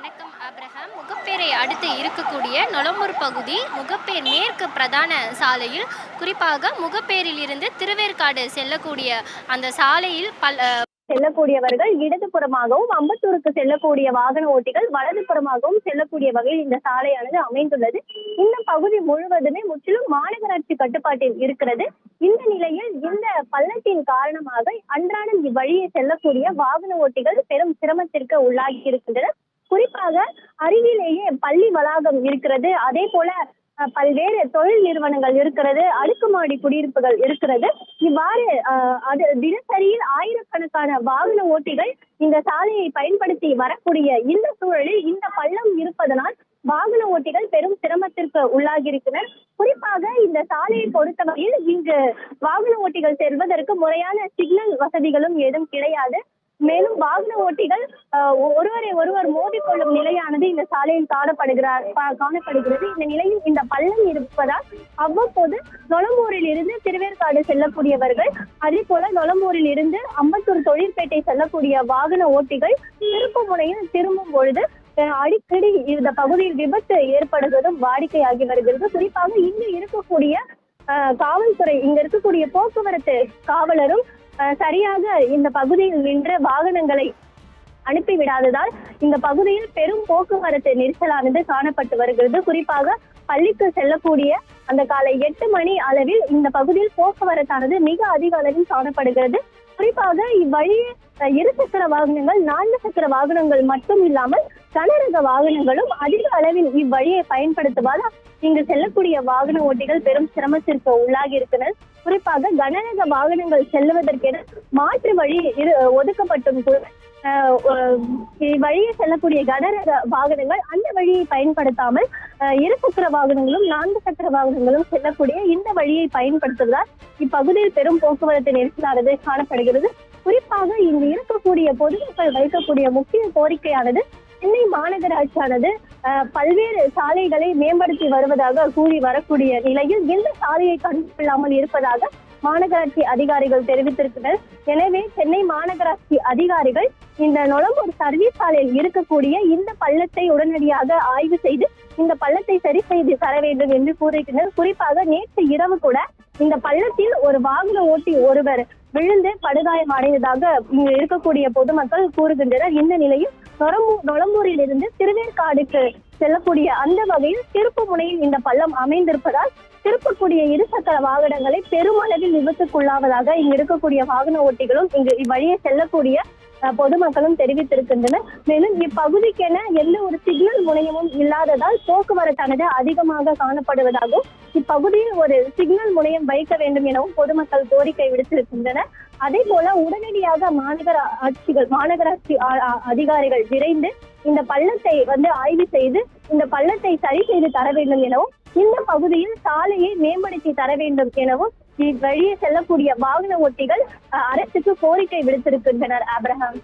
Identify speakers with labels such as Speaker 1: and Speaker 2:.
Speaker 1: வணக்கம் ஆபிரகாம். முகப்பேரை அடுத்து இருக்கக்கூடிய நொளம்பூர் பகுதி முகப்பேர் மேற்கு பிரதான சாலையில், குறிப்பாக முகப்பேரில் இருந்து திருவேற்காடு செல்லக்கூடிய அந்த சாலையில் செல்லக்கூடியவர்கள் இடதுபுறமாகவும், அம்பத்தூருக்கு செல்லக்கூடிய வாகன ஓட்டிகள் வலதுபுறமாகவும் செல்லக்கூடிய வகையில் இந்த சாலையானது அமைந்துள்ளது. இந்த பகுதி முழுவதுமே முற்றிலும் மாநகராட்சி கட்டுப்பாட்டில் இருக்கிறது. இந்த நிலையில் இந்த பள்ளத்தின் காரணமாக அன்றாடம் இவ்வழியே செல்லக்கூடிய வாகன ஓட்டிகள் பெரும் சிரமத்திற்கு உள்ளாகி இருக்கின்றனர். குறிப்பாக அருகிலேயே பள்ளி வளாகம் இருக்கிறது, அதே போல பல்வேறு தொழில் நிறுவனங்கள் இருக்கிறது, அடுக்குமாடி குடியிருப்புகள் இருக்கிறது. இவ்வாறு அது தினசரியில் ஆயிரக்கணக்கான வாகன ஓட்டிகள் இந்த சாலையை பயன்படுத்தி வரக்கூடிய இந்த சூழலில் இந்த பள்ளம் இருப்பதனால் வாகன ஓட்டிகள் பெரும் சிரமத்திற்கு உள்ளாகியிருக்கிறார். குறிப்பாக இந்த சாலையை பொறுத்தவரையில் இங்கு வாகன ஓட்டிகள் செல்வதற்கு முறையான சிக்னல் வசதிகளும் ஏதும் கிடையாது. மேலும் வாகன ஓட்டிகள் ஒருவரை ஒருவர் மோதிக்கொள்ளும் நிலையானது இந்த சாலையில் காணப்படுகிறது. இந்த நிலையில் இந்த பள்ளம் இருப்பதால் அவ்வப்போது நொளம்பூரில் இருந்து திருவேற்காடு செல்லக்கூடியவர்கள், அதே போல நொளம்பூரில் இருந்து அம்பத்தூர் தொழிற்பேட்டை செல்லக்கூடிய வாகன ஓட்டிகள் திருப்பு முனையில் திரும்பும் பொழுது அடிக்கடி இந்த பகுதியில் விபத்து ஏற்படுவதும் வாடிக்கையாகி வருகிறது. குறிப்பாக இங்கு இருக்கக்கூடிய காவல்துறை, இங்க இருக்கக்கூடிய போக்குவரத்து காவலரும் சரியாக இந்த பகுதியில் நின்று வாகனங்களை அனுப்பிவிடாததால் இந்த பகுதியில் பெரும் போக்குவரத்து நெரிசலானது காணப்பட்டு வருகிறது. குறிப்பாக பள்ளிக்கு செல்லக்கூடிய அந்த காலை 8 மணி அளவில் இந்த பகுதியில் போக்குவரத்தானது மிக அதிக அளவில் காணப்படுகிறது. குறிப்பாக இவ்வழியே இருசக்கர வாகனங்கள், 4 சக்கர வாகனங்கள் மட்டும் இல்லாமல் கனரக வாகனங்களும் அதிக அளவில் இவ்வழியை பயன்படுத்துவதால் இங்கு செல்லக்கூடிய வாகன ஓட்டிகள் பெரும் சிரமத்திற்கு உள்ளாகி இருக்கிறனர். குறிப்பாக கனரக வாகனங்கள் செல்லுவதற்கென மாற்று வழி ஒதுக்கப்பட்டும் கூட வழியே செல்லக்கூடிய கனரக வாகனங்கள் அந்த வழியை பயன்படுத்தாமல் இருசக்கர வாகனங்களும் 4 சக்கர வாகனங்களும் செல்லக்கூடிய இந்த வழியை பயன்படுத்துவதால் இப்பகுதியில் பெரும் போக்குவரத்து நெரிசலானது காணப்படுகிறது. குறிப்பாக இங்கு இருக்கக்கூடிய பொதுமக்கள் வைக்கக்கூடிய முக்கிய கோரிக்கையானது, சென்னை மாநகராட்சியானது பல்வேறு சாலைகளை மேம்படுத்தி வருவதாக கூறி வரக்கூடிய நிலையில் இந்த சாலையை கண்டுகொள்ளாமல் இருப்பதாக மாநகராட்சி அதிகாரிகள் தெரிவித்திருக்கிறார். எனவே சென்னை மாநகராட்சி அதிகாரிகள் இந்த நொளம்பூர் சர்வீஸ் சாலையில் இருக்கக்கூடிய இந்த பள்ளத்தை உடனடியாக ஆய்வு செய்து இந்த பள்ளத்தை சரி செய்து தர வேண்டும் என்று கூறுகின்றனர். குறிப்பாக நேற்று இரவு கூட இந்த பள்ளத்தில் ஒரு வாகன ஓட்டி ஒருவர் விழுந்து படுகாயம் அடைந்ததாக இங்கு இருக்கக்கூடிய பொதுமக்கள் கூறுகின்றனர். இந்த நிலையில் நொளம்பூரில் இருந்து திருவேற்காடுக்கு செல்லக்கூடிய அந்த வகையில் திருப்பு முனையில் இந்த பள்ளம் அமைந்திருப்பதால் திருப்பக்கூடிய இருசக்கர வாகனங்களை பெருமளவில் விபத்துக்குள்ளாவதாக இங்கு இருக்கக்கூடிய வாகன ஓட்டிகளும் இங்கு இவ்வழியே செல்லக்கூடிய பொதுமக்களும் தெரிவித்திருக்கின்றனர். மேலும் இப்பகுதிக்கென எந்த ஒரு சிக்னல் முனையமும் இல்லாததால் போக்குவரத்தானது அதிகமாக காணப்படுவதாகவும் இப்பகுதியில் ஒரு சிக்னல் முனையம் வைக்க வேண்டும் எனவும் பொதுமக்கள் கோரிக்கை விடுத்திருக்கின்றனர். அதே போல உடனடியாக மாநகராட்சி அதிகாரிகள் விரைந்து இந்த பள்ளத்தை ஆய்வு செய்து இந்த பள்ளத்தை சரி செய்து தர வேண்டும் எனவும், இந்த பகுதியில் சாலையை மேம்படுத்தி தர வேண்டும் எனவும் இவ்வழியே செல்லக்கூடிய வாகன ஓட்டிகள் அரசுக்கு கோரிக்கை விடுத்திருக்கின்றனர். ஆபிரகாம்.